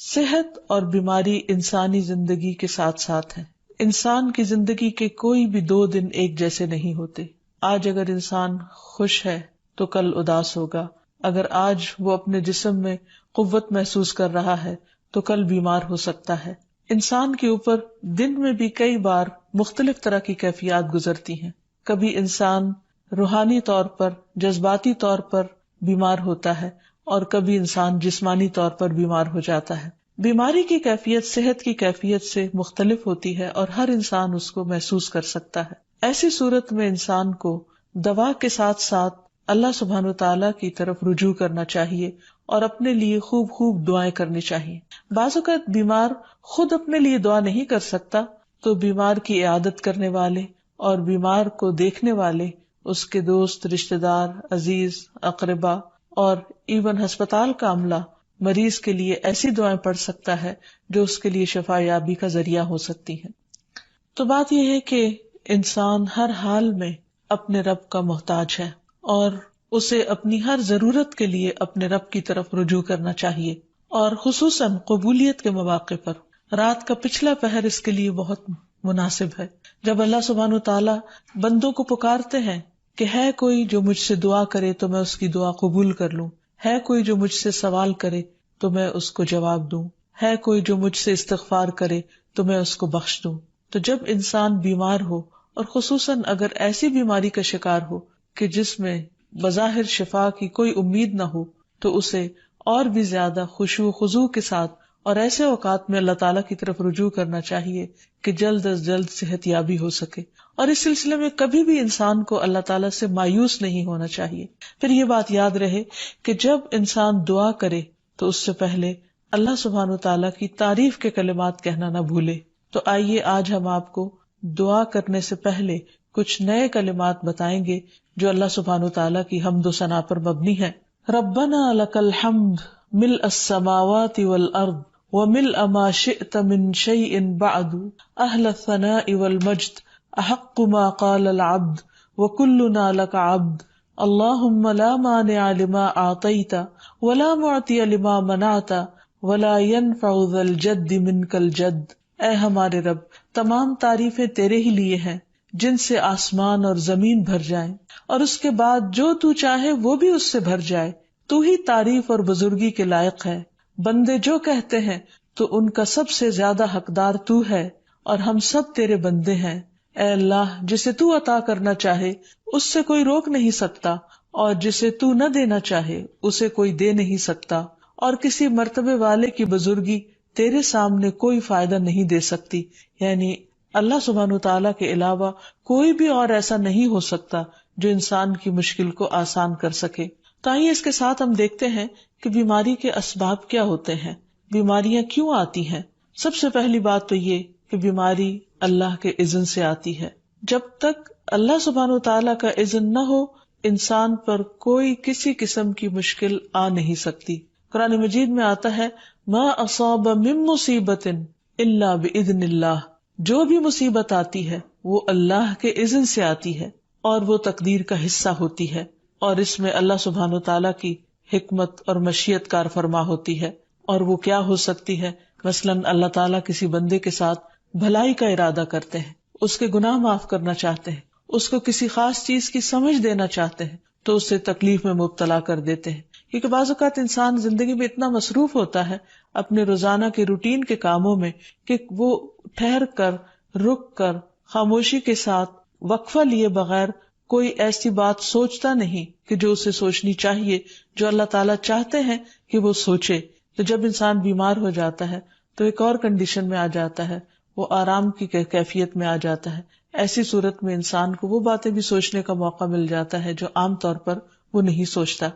صحت اور بیماری انسانی زندگی کے ساتھ ساتھ ہے. انسان کی زندگی کے کوئی بھی 2 دن ایک جیسے نہیں ہوتے. آج اگر انسان خوش ہے تو کل اداس ہوگا. اگر آج وہ اپنے جسم میں قوت محسوس کر رہا ہے تو کل بیمار ہو سکتا ہے. انسان کے اوپر دن میں بھی کئی بار مختلف طرح کی کیفیات گزرتی ہیں. کبھی انسان روحانی طور پر، جذباتی طور پر بیمار ہوتا ہے اور کبھی انسان جسمانی طور پر بیمار ہو جاتا ہے. بیماری کی کیفیت صحت کی کیفیت سے مختلف ہوتی ہے اور ہر انسان اس کو محسوس کر سکتا ہے. ایسی صورت میں انسان کو دوا کے ساتھ ساتھ اللہ سبحانہ وتعالیٰ کی طرف رجوع کرنا چاہیے اور اپنے لیے خوب خوب دعائیں کرنی چاہیے. بعض اوقات بیمار خود اپنے لیے دعا نہیں کر سکتا تو بیمار کی عیادت کرنے والے اور بیمار کو دیکھنے والے، اس کے دوست، رشتہ دار، عزیز، اقربا اور ایون ہسپتال کا عملہ مریض کے لیے ایسی دعائیں پڑھ سکتا ہے جو اس کے لیے شفا یابی کا ذریعہ ہو سکتی ہیں. تو بات یہ ہے کہ انسان ہر حال میں اپنے رب کا محتاج ہے اور اسے اپنی ہر ضرورت کے لیے اپنے رب کی طرف رجوع کرنا چاہیے، اور خصوصاً قبولیت کے مواقع پر رات کا پچھلا پہر اس کے لیے بہت مناسب ہے، جب اللہ سبحانہ وتعالیٰ بندوں کو پکارتے ہیں کہ ہے کوئی جو مجھ سے دعا کرے تو میں اس کی دعا قبول کر لوں، ہے کوئی جو مجھ سے سوال کرے تو میں اس کو جواب دوں، ہے کوئی جو مجھ سے استغفار کرے تو میں اس کو بخش دوں. تو جب انسان بیمار ہو اور خصوصاً اگر ایسی بیماری کا شکار ہو کہ جس میں بظاہر شفا کی کوئی امید نہ ہو تو اسے اور بھی زیادہ خشوع و خضوع کے ساتھ اور ایسے اوقات میں اللہ تعالیٰ کی طرف رجوع کرنا چاہیے کہ جلد از جلد صحت یابی ہو سکے. اور اس سلسلے میں کبھی بھی انسان کو اللہ تعالیٰ سے مایوس نہیں ہونا چاہیے. پھر یہ بات یاد رہے کہ جب انسان دعا کرے تو اس سے پہلے اللہ سبحانہ وتعالیٰ کی تعریف کے کلمات کہنا نہ بھولے. تو آئیے آج ہم آپ کو دعا کرنے سے پہلے کچھ نئے کلمات بتائیں گے جو اللہ سبحانہ وتعالیٰ کی حمد و ثنا پر مبنی ہے. ربنا لک الحمد ملء السماوات والارض وملء ما شئت من شیء بعد اہل الثناء والمجد احق ما قال العبد وكلنا لك عبد اللهم لا مانع لما اعطيت ولا معطي لما منعت ولا ينفع ذا الجد منك الجد. اے ہمارے رب، تمام تعریفیں تیرے ہی لیے ہیں جن سے آسمان اور زمین بھر جائیں اور اس کے بعد جو تو چاہے وہ بھی اس سے بھر جائے. تو ہی تعریف اور بزرگی کے لائق ہے. بندے جو کہتے ہیں تو ان کا سب سے زیادہ حقدار تو ہے اور ہم سب تیرے بندے ہیں. اے اللہ، جسے تو عطا کرنا چاہے اس سے کوئی روک نہیں سکتا اور جسے تو نہ دینا چاہے اسے کوئی دے نہیں سکتا، اور کسی مرتبے والے کی بزرگی تیرے سامنے کوئی فائدہ نہیں دے سکتی. یعنی اللہ سبحانہ وتعالیٰ کے علاوہ کوئی بھی اور ایسا نہیں ہو سکتا جو انسان کی مشکل کو آسان کر سکے. تو آئیے اس کے ساتھ ہم دیکھتے ہیں کہ بیماری کے اسباب کیا ہوتے ہیں، بیماریاں کیوں آتی ہیں. سب سے پہلی بات تو یہ کہ بیماری اللہ کے اذن سے آتی ہے. جب تک اللہ سبحانہ وتعالیٰ کا اذن نہ ہو انسان پر کوئی کسی قسم کی مشکل آ نہیں سکتی. قرآن مجید میں آتا ہے ما اصاب من مصیبت الا باذن اللہ. جو بھی مصیبت آتی ہے وہ اللہ کے اذن سے آتی ہے اور وہ تقدیر کا حصہ ہوتی ہے، اور اس میں اللہ سبحانہ وتعالیٰ کی حکمت اور مشیت کار فرما ہوتی ہے. اور وہ کیا ہو سکتی ہے؟ مثلاً اللہ تعالیٰ کسی بندے کے ساتھ بھلائی کا ارادہ کرتے ہیں، اس کے گناہ معاف کرنا چاہتے ہیں، اس کو کسی خاص چیز کی سمجھ دینا چاہتے ہیں تو اسے تکلیف میں مبتلا کر دیتے ہیں. کیونکہ بعض اوقات انسان زندگی میں اتنا مصروف ہوتا ہے اپنے روزانہ کے روٹین کے کاموں میں کہ وہ ٹھہر کر، رک کر، خاموشی کے ساتھ وقفہ لیے بغیر کوئی ایسی بات سوچتا نہیں کہ جو اسے سوچنی چاہیے، جو اللہ تعالیٰ چاہتے ہیں کہ وہ سوچے. تو جب انسان بیمار ہو جاتا ہے تو ایک اور کنڈیشن میں آ جاتا ہے، وہ آرام کی کیفیت میں آ جاتا ہے. ایسی صورت میں انسان کو وہ باتیں بھی سوچنے کا موقع مل جاتا ہے جو عام طور پر وہ نہیں سوچتا.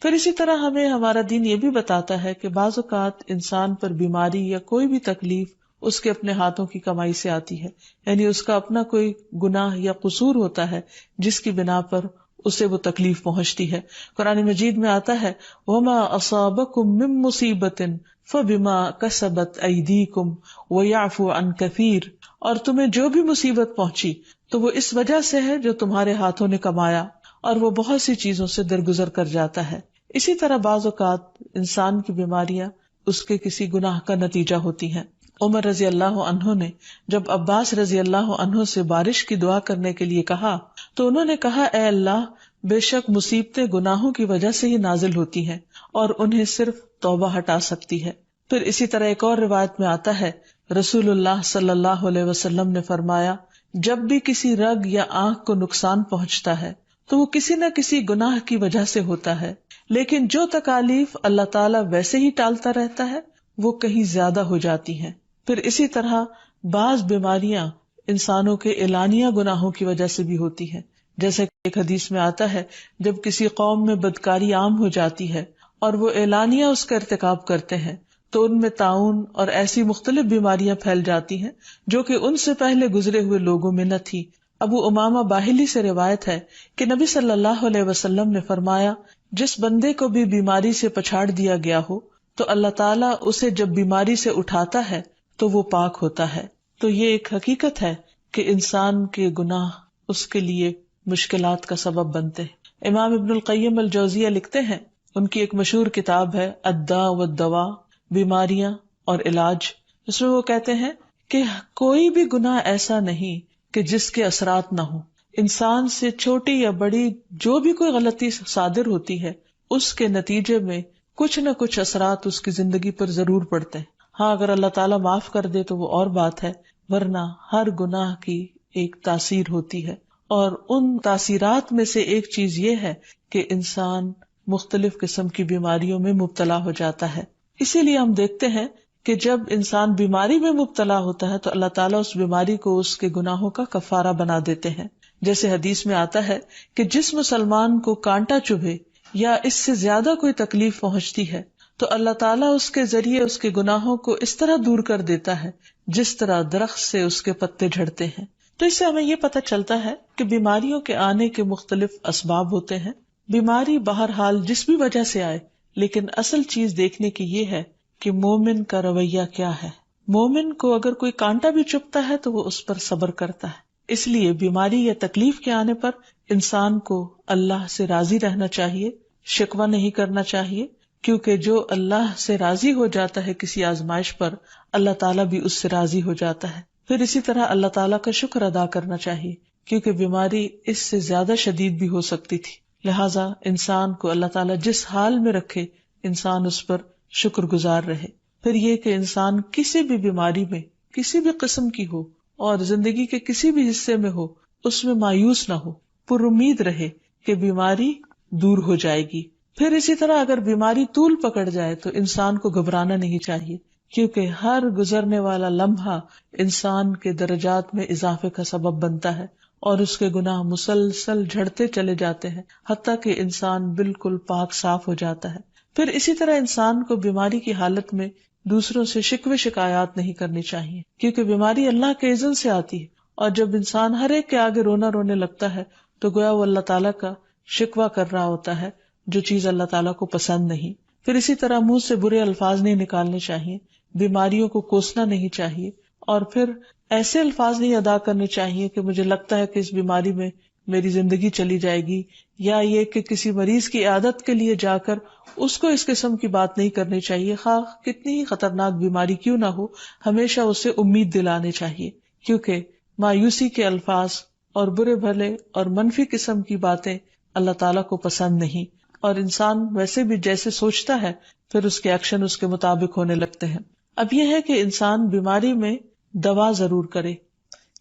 پھر اسی طرح ہمیں ہمارا دین یہ بھی بتاتا ہے کہ بعض اوقات انسان پر بیماری یا کوئی بھی تکلیف اس کے اپنے ہاتھوں کی کمائی سے آتی ہے، یعنی اس کا اپنا کوئی گناہ یا قصور ہوتا ہے جس کی بنا پر اسے وہ تکلیف پہنچتی ہے. قرآن مجید میں آتا ہے وَمَا أَصَابَكُم مِّن مُّصِيبَةٍ فَبِمَا كَسَبَتْ أَيْدِيكُمْ وَيَعْفُو عَن كَثِيرٍ. اور تمہیں جو بھی مصیبت پہنچی تو وہ اس وجہ سے ہے جو تمہارے ہاتھوں نے کمایا، اور وہ بہت سی چیزوں سے درگزر کر جاتا ہے. اسی طرح بعض اوقات انسان کی بیماریاں اس کے کسی گناہ کا نتیجہ ہوتی ہیں۔ عمر رضی اللہ عنہ نے جب عباس رضی اللہ عنہ سے بارش کی دعا کرنے کے لیے کہا تو انہوں نے کہا، اے اللہ، بے شک مصیبتیں گناہوں کی وجہ سے ہی نازل ہوتی ہیں اور انہیں صرف توبہ ہٹا سکتی ہے۔ پھر اسی طرح ایک اور روایت میں آتا ہے، رسول اللہ صلی اللہ علیہ وسلم نے فرمایا، جب بھی کسی رگ یا آنکھ کو نقصان پہنچتا ہے تو وہ کسی نہ کسی گناہ کی وجہ سے ہوتا ہے، لیکن جو تکالیف اللہ تعالیٰ ویسے ہی ٹالتا رہتا ہے وہ کہیں زیادہ ہو جاتی ہیں۔ پھر اسی طرح بعض بیماریاں انسانوں کے اعلانیہ گناہوں کی وجہ سے بھی ہوتی ہیں، جیسے کہ ایک حدیث میں آتا ہے، جب کسی قوم میں بدکاری عام ہو جاتی ہے اور وہ اعلانیہ اس کا ارتکاب کرتے ہیں تو ان میں طاعون اور ایسی مختلف بیماریاں پھیل جاتی ہیں جو کہ ان سے پہلے گزرے ہوئے لوگوں میں نہ تھی۔ ابو امامہ باہلی سے روایت ہے کہ نبی صلی اللہ علیہ وسلم نے فرمایا، جس بندے کو بھی بیماری سے پچھاڑ دیا گیا ہو تو اللہ تعالیٰ اسے جب بیماری سے اٹھاتا ہے تو وہ پاک ہوتا ہے۔ تو یہ ایک حقیقت ہے کہ انسان کے گناہ اس کے لیے مشکلات کا سبب بنتے ہیں۔ امام ابن القیم الجوزیہ لکھتے ہیں، ان کی ایک مشہور کتاب ہے الداء والدواء، بیماریاں اور علاج، اس میں وہ کہتے ہیں کہ کوئی بھی گناہ ایسا نہیں کہ جس کے اثرات نہ ہوں۔ انسان سے چھوٹی یا بڑی جو بھی کوئی غلطی صادر ہوتی ہے اس کے نتیجے میں کچھ نہ کچھ اثرات اس کی زندگی پر ضرور پڑتے ہیں۔ ہاں، اگر اللہ تعالیٰ معاف کر دے تو وہ اور بات ہے، ورنہ ہر گناہ کی ایک تاثیر ہوتی ہے، اور ان تاثیرات میں سے ایک چیز یہ ہے کہ انسان مختلف قسم کی بیماریوں میں مبتلا ہو جاتا ہے۔ اسی لیے ہم دیکھتے ہیں کہ جب انسان بیماری میں مبتلا ہوتا ہے تو اللہ تعالیٰ اس بیماری کو اس کے گناہوں کا کفارہ بنا دیتے ہیں۔ جیسے حدیث میں آتا ہے کہ جس مسلمان کو کانٹا چبھے یا اس سے زیادہ کوئی تکلیف پہنچتی ہے تو اللہ تعالیٰ اس کے ذریعے اس کے گناہوں کو اس طرح دور کر دیتا ہے جس طرح درخت سے اس کے پتے جھڑتے ہیں۔ تو اس سے ہمیں یہ پتہ چلتا ہے کہ بیماریوں کے آنے کے مختلف اسباب ہوتے ہیں۔ بیماری بہرحال جس بھی وجہ سے آئے، لیکن اصل چیز دیکھنے کی یہ ہے کہ مومن کا رویہ کیا ہے۔ مومن کو اگر کوئی کانٹا بھی چبھتا ہے تو وہ اس پر صبر کرتا ہے۔ اس لیے بیماری یا تکلیف کے آنے پر انسان کو اللہ سے راضی رہنا چاہیے، شکوہ نہیں کرنا چاہیے، کیونکہ جو اللہ سے راضی ہو جاتا ہے کسی آزمائش پر، اللہ تعالیٰ بھی اس سے راضی ہو جاتا ہے۔ پھر اسی طرح اللہ تعالیٰ کا شکر ادا کرنا چاہیے، کیونکہ بیماری اس سے زیادہ شدید بھی ہو سکتی تھی، لہٰذا انسان کو اللہ تعالیٰ جس حال میں رکھے انسان اس پر شکر گزار رہے۔ پھر یہ کہ انسان کسی بھی بیماری میں کسی بھی قسم کی ہو اور زندگی کے کسی بھی حصے میں ہو، اس میں مایوس نہ ہو، پر امید رہے کہ بیماری دور ہو جائے گی۔ پھر اسی طرح اگر بیماری طول پکڑ جائے تو انسان کو گھبرانا نہیں چاہیے، کیونکہ ہر گزرنے والا لمحہ انسان کے درجات میں اضافے کا سبب بنتا ہے اور اس کے گناہ مسلسل جھڑتے چلے جاتے ہیں حتیٰ کہ انسان بالکل پاک صاف ہو جاتا ہے۔ پھر اسی طرح انسان کو بیماری کی حالت میں دوسروں سے شکوے شکایات نہیں کرنی چاہیے، کیونکہ بیماری اللہ کے اذن سے آتی ہے، اور جب انسان ہر ایک کے آگے رونا رونے لگتا ہے تو گویا وہ اللہ تعالیٰ کا شکوہ کر رہا ہوتا ہے، جو چیز اللہ تعالیٰ کو پسند نہیں۔ پھر اسی طرح منہ سے برے الفاظ نہیں نکالنے چاہیے، بیماریوں کو کوسنا نہیں چاہیے، اور پھر ایسے الفاظ نہیں ادا کرنے چاہیے کہ مجھے لگتا ہے کہ اس بیماری میں میری زندگی چلی جائے گی، یا یہ کہ کسی مریض کی عیادت کے لیے جا کر اس کو اس قسم کی بات نہیں کرنی چاہیے، خواہ کتنی ہی خطرناک بیماری کیوں نہ ہو، ہمیشہ اسے امید دلانے چاہیے، کیونکہ مایوسی کے الفاظ اور برے بھلے اور منفی قسم کی باتیں اللہ تعالیٰ کو پسند نہیں، اور انسان ویسے بھی جیسے سوچتا ہے پھر اس کے ایکشن اس کے مطابق ہونے لگتے ہیں۔ اب یہ ہے کہ انسان بیماری میں دوا ضرور کرے،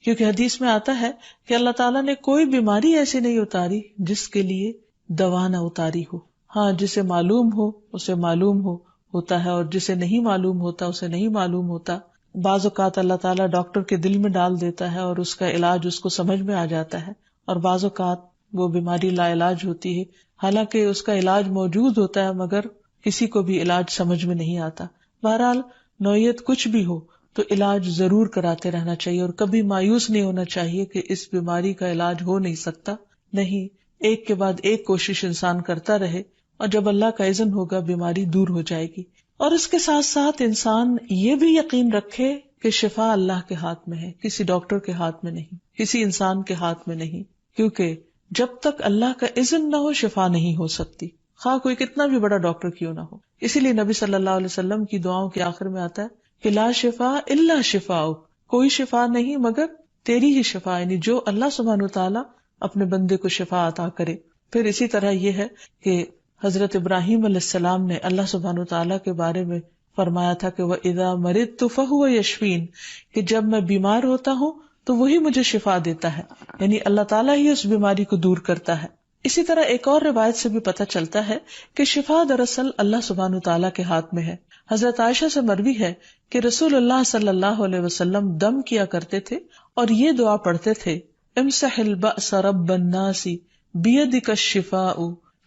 کیونکہ حدیث میں آتا ہے کہ اللہ تعالیٰ نے کوئی بیماری ایسی نہیں اتاری جس کے لیے دوا نہ اتاری ہو۔ ہاں، جسے معلوم ہو اسے معلوم ہوتا ہے، اور جسے نہیں معلوم ہوتا اسے نہیں معلوم ہوتا۔ بعض اوقات اللہ تعالیٰ ڈاکٹر کے دل میں ڈال دیتا ہے اور اس کا علاج اس کو سمجھ میں آ جاتا ہے، اور بعض اوقات وہ بیماری لا علاج ہوتی ہے، حالانکہ اس کا علاج موجود ہوتا ہے مگر کسی کو بھی علاج سمجھ میں نہیں آتا۔ بہرحال نوعیت کچھ بھی ہو تو علاج ضرور کراتے رہنا چاہیے، اور کبھی مایوس نہیں ہونا چاہیے کہ اس بیماری کا علاج ہو نہیں سکتا، نہیں، ایک کے بعد ایک کوشش انسان کرتا رہے، اور جب اللہ کا اذن ہوگا بیماری دور ہو جائے گی۔ اور اس کے ساتھ ساتھ انسان یہ بھی یقین رکھے کہ شفا اللہ کے ہاتھ میں ہے، کسی ڈاکٹر کے ہاتھ میں نہیں، کسی انسان کے ہاتھ میں نہیں، کیونکہ جب تک اللہ کا اذن نہ ہو شفا نہیں ہو سکتی، خواہ کوئی کتنا بھی بڑا ڈاکٹر کیوں نہ ہو۔ اسی لیے نبی صلی اللہ علیہ وسلم کی دعاؤں کے آخر میں آتا ہے کہ لا شفاء الا شفاء، کوئی شفا نہیں مگر تیری ہی شفا، یعنی جو اللہ سبحانہ وتعالیٰ اپنے بندے کو شفا عطا کرے۔ پھر اسی طرح یہ ہے کہ حضرت ابراہیم علیہ السلام نے اللہ سبحانہ وتعالیٰ کے بارے میں فرمایا تھا کہ وَإِذَا مَرِضْتُ فَهُوَ يَشْفِينِ، کہ جب میں بیمار ہوتا ہوں تو وہی مجھے شفا دیتا ہے، یعنی اللہ تعالیٰ ہی اس بیماری کو دور کرتا ہے۔ اسی طرح ایک اور روایت سے بھی پتہ چلتا ہے کہ شفا دراصل اللہ سبحانہ وتعالیٰ کے ہاتھ میں ہے۔ حضرت عائشہ سے مروی ہے کہ رسول اللہ صلی اللہ علیہ وسلم دم کیا کرتے تھے اور یہ دعا پڑھتے تھے، امسح البأس رب الناس بیدک الشفاء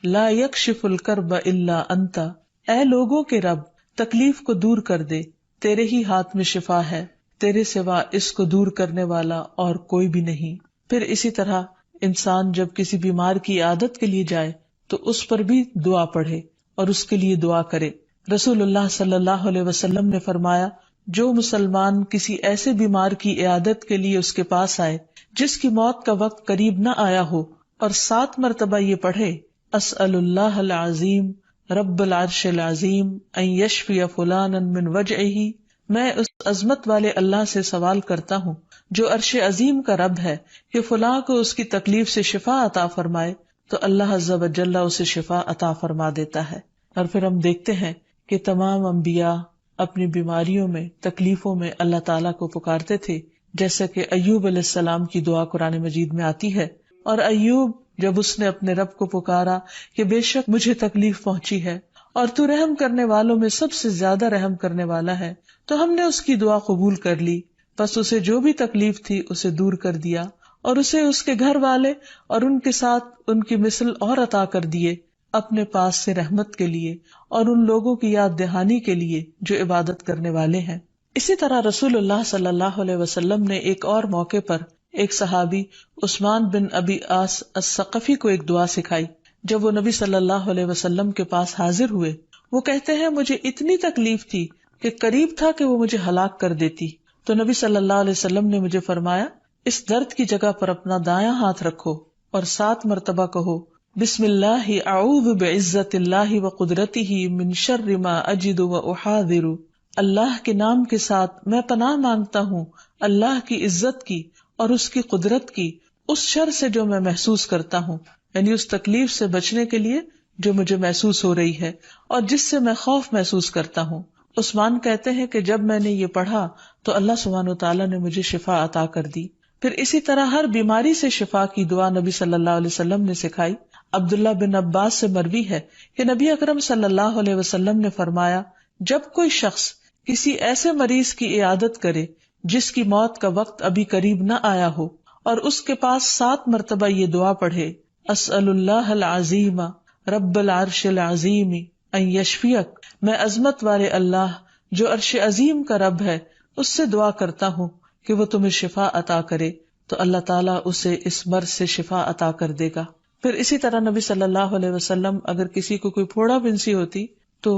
لا یکشف الکرب الا انت، اے لوگوں کے رب تکلیف کو دور کر دے، تیرے ہی ہاتھ میں شفا ہے، تیرے سوا اس کو دور کرنے والا اور کوئی بھی نہیں۔ پھر اسی طرح انسان جب کسی بیمار کی عیادت کے لیے جائے تو اس پر بھی دعا پڑھے اور اس کے لیے دعا کرے۔ رسول اللہ صلی اللہ علیہ وسلم نے فرمایا، جو مسلمان کسی ایسے بیمار کی عیادت کے لیے اس کے پاس آئے جس کی موت کا وقت قریب نہ آیا ہو اور 7 مرتبہ یہ پڑھے، اسأل اللہ العظیم رب العرش العظیم ان یشفی فلانا من وجعہ، میں اس عظمت والے اللہ سے سوال کرتا ہوں جو عرش عظیم کا رب ہے کہ فلاں کو اس کی تکلیف سے شفا عطا فرمائے، تو اللہ عز و جل اسے شفا عطا فرما دیتا ہے۔ اور پھر ہم دیکھتے ہیں کہ تمام انبیاء اپنی بیماریوں میں، تکلیفوں میں اللہ تعالیٰ کو پکارتے تھے، جیسا کہ ایوب علیہ السلام کی دعا قرآن مجید میں آتی ہے۔ اور ایوب جب اس نے اپنے رب کو پکارا کہ بے شک مجھے تکلیف پہنچی ہے اور تو رحم کرنے والوں میں سب سے زیادہ رحم کرنے والا ہے، تو ہم نے اس کی دعا قبول کر لی، بس اسے جو بھی تکلیف تھی اسے دور کر دیا اور اسے اس کے گھر والے اور ان کے ساتھ ان کی مثل اور عطا کر دیے اپنے پاس سے رحمت کے لیے اور ان لوگوں کی یاد دہانی کے لیے جو عبادت کرنے والے ہیں۔ اسی طرح رسول اللہ صلی اللہ علیہ وسلم نے ایک اور موقع پر ایک صحابی عثمان بن ابی عاص الثقفی کو ایک دعا سکھائی۔ جب وہ نبی صلی اللہ علیہ وسلم کے پاس حاضر ہوئے، وہ کہتے ہیں مجھے اتنی تکلیف تھی کہ قریب تھا کہ وہ مجھے ہلاک کر دیتی، تو نبی صلی اللہ علیہ وسلم نے مجھے فرمایا، اس درد کی جگہ پر اپنا دایاں ہاتھ رکھو اور 7 مرتبہ کہو، بسم اللہ اعوذ بعزت اللہ وقدرتہ من شر ما اجد واحاذر، اللہ کے نام کے ساتھ میں پناہ مانگتا ہوں اللہ کی عزت کی اور اس کی قدرت کی اس شر سے جو میں محسوس کرتا ہوں، یعنی اس تکلیف سے بچنے کے لیے جو مجھے محسوس ہو رہی ہے اور جس سے میں خوف محسوس کرتا ہوں۔ عثمان کہتے ہیں کہ جب میں نے یہ پڑھا تو اللہ سبحانہ وتعالیٰ نے مجھے شفا عطا کر دی۔ پھر اسی طرح ہر بیماری سے شفا کی دعا نبی صلی اللہ علیہ وسلم نے سکھائی۔ عبداللہ بن عباس سے مروی ہے کہ نبی اکرم صلی اللہ علیہ وسلم نے فرمایا، جب کوئی شخص کسی ایسے مریض کی عیادت کرے جس کی موت کا وقت ابھی قریب نہ آیا ہو اور اس کے پاس 7 مرتبہ یہ دعا پڑھے، اسأل اللہ العظیم رب العرش العظیم ان یشفیک، میں عظمت والے اللہ جو عرش عظیم کا رب ہے اس سے دعا کرتا ہوں کہ وہ تمہیں شفا عطا کرے، تو اللہ تعالیٰ اسے اس مرض سے شفا عطا کر دے گا۔ پھر اسی طرح نبی صلی اللہ علیہ وسلم اگر کسی کو کوئی پھوڑا بنسی ہوتی تو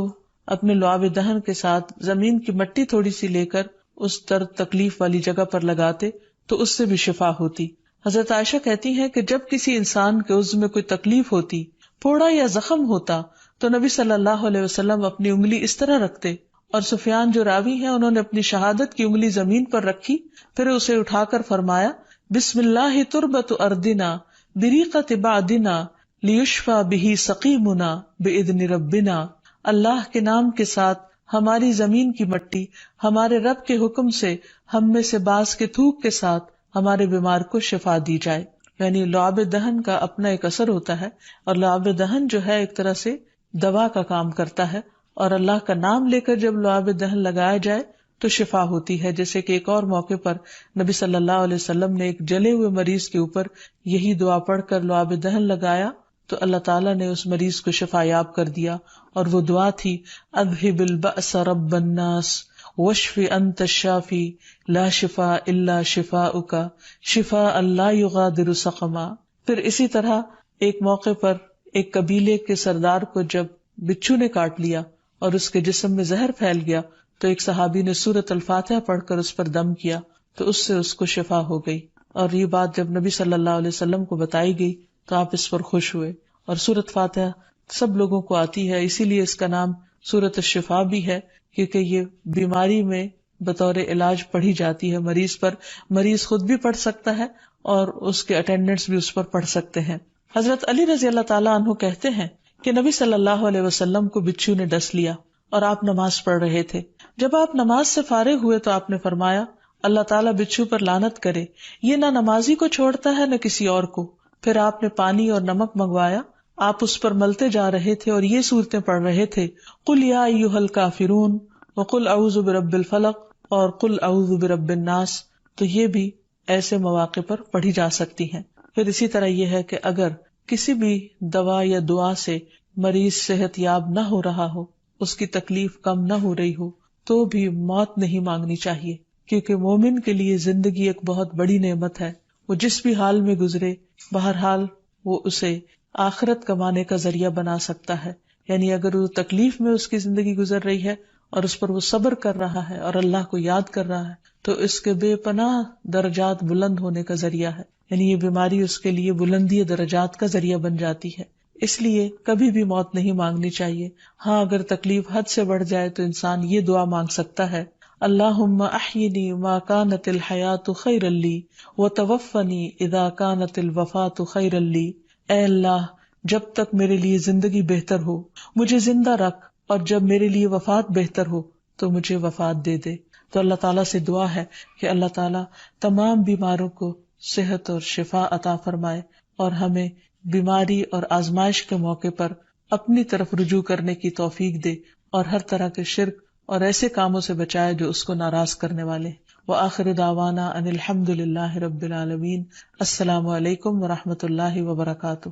اپنے لعاب دہن کے ساتھ زمین کی مٹی تھوڑی سی لے کر اس درد تکلیف والی جگہ پر لگاتے تو اس سے بھی شفا ہوتی۔ حضرت عائشہ کہتی ہیں کہ جب کسی انسان کے عضو میں کوئی تکلیف ہوتی، پھوڑا یا زخم ہوتا، تو نبی صلی اللہ علیہ وسلم اپنی انگلی اس طرح رکھتے، اور سفیان جو راوی ہیں انہوں نے اپنی شہادت کی انگلی زمین پر رکھی، پھر اسے اٹھا کر فرمایا، بسم اللہ تربت اردنا بریقت بعدنا لیشفى به سقیمنا باذن ربنا، اللہ کے نام کے ساتھ ہماری زمین کی مٹی ہمارے رب کے حکم سے ہم میں سے بعض کے تھوک کے ساتھ ہمارے بیمار کو شفا دی جائے۔ یعنی لعاب دہن کا اپنا ایک اثر ہوتا ہے، اور لعاب دہن جو ہے ایک طرح سے دوا کا کام کرتا ہے، اور اللہ کا نام لے کر جب لعاب دہن لگایا جائے تو شفا ہوتی ہے۔ جیسے کہ ایک اور موقع پر نبی صلی اللہ علیہ وسلم نے ایک جلے ہوئے مریض کے اوپر یہی دعا پڑھ کر لعاب دہن لگایا تو اللہ تعالیٰ نے اس مریض کو شفا یاب کر دیا، اور وہ دعا تھی، اذہب البأس رب الناس واشف انت الشافی لا شفاء الا شفاؤک شفاء لا یغادر سقما۔ پھر اسی طرح ایک موقع پر ایک قبیلے کے سردار کو جب بچھو نے کاٹ لیا اور اس کے جسم میں زہر پھیل گیا تو ایک صحابی نے سورۃ الفاتحہ پڑھ کر اس پر دم کیا تو اس سے اس کو شفا ہو گئی، اور یہ بات جب نبی صلی اللہ علیہ وسلم کو بتائی گئی تو آپ اس پر خوش ہوئے۔ اور سورۃ فاتحہ سب لوگوں کو آتی ہے، اسی لیے اس کا نام سورۃ الشفا بھی ہے، کیونکہ یہ بیماری میں بطور علاج پڑھی جاتی ہے مریض پر. مریض خود بھی پڑھ سکتا ہے اور اس کے اٹینڈنٹس بھی اس پر پڑھ سکتے ہیں. حضرت علی رضی اللہ تعالیٰ عنہ کہتے ہیں کہ نبی صلی اللہ علیہ وسلم کو بچھو نے ڈس لیا اور آپ نماز پڑھ رہے تھے. جب آپ نماز سے فارغ ہوئے تو آپ نے فرمایا اللہ تعالیٰ بچھو پر لعنت کرے، یہ نہ نمازی کو چھوڑتا ہے نہ کسی اور کو. پھر آپ نے پانی اور نمک منگوایا، آپ اس پر ملتے جا رہے تھے اور یہ صورتیں پڑھ رہے تھے، قل یا ایھا الکافرون وقل اعوذ برب الفلق اور قل اعوذ برب الناس. تو یہ بھی ایسے مواقع پر پڑھی جا سکتی ہیں. پھر اسی طرح یہ ہے کہ اگر کسی بھی دوا یا دعا سے مریض صحت یاب نہ ہو رہا ہو، اس کی تکلیف کم نہ ہو رہی ہو، تو بھی موت نہیں مانگنی چاہیے، کیونکہ مومن کے لیے زندگی ایک بہت بڑی نعمت ہے. وہ جس بھی حال میں گزرے، بہرحال وہ اسے آخرت کمانے کا ذریعہ بنا سکتا ہے. یعنی اگر وہ تکلیف میں اس کی زندگی گزر رہی ہے اور اس پر وہ صبر کر رہا ہے اور اللہ کو یاد کر رہا ہے، تو اس کے بے پناہ درجات بلند ہونے کا ذریعہ ہے. یعنی یہ بیماری اس کے لیے بلندی درجات کا ذریعہ بن جاتی ہے. اس لیے کبھی بھی موت نہیں مانگنی چاہیے. ہاں اگر تکلیف حد سے بڑھ جائے تو انسان یہ دعا مانگ سکتا ہے، اللہم احینی ما کانت الحیات خیرا لی وتوفنی اذا کانت الوفات خیرا لی. اے اللہ، جب تک میرے لیے زندگی بہتر ہو مجھے زندہ رکھ، اور جب میرے لیے وفات بہتر ہو تو مجھے وفات دے دے. تو اللہ تعالیٰ سے دعا ہے کہ اللہ تعالیٰ تمام بیماروں کو صحت اور شفا عطا فرمائے، اور ہمیں بیماری اور آزمائش کے موقع پر اپنی طرف رجوع کرنے کی توفیق دے، اور ہر طرح کے شرک اور ایسے کاموں سے بچائے جو اس کو ناراض کرنے والے. وآخر دعوانا ان الحمد للہ رب العالمین. السلام علیکم ورحمۃ اللہ وبرکاتہ.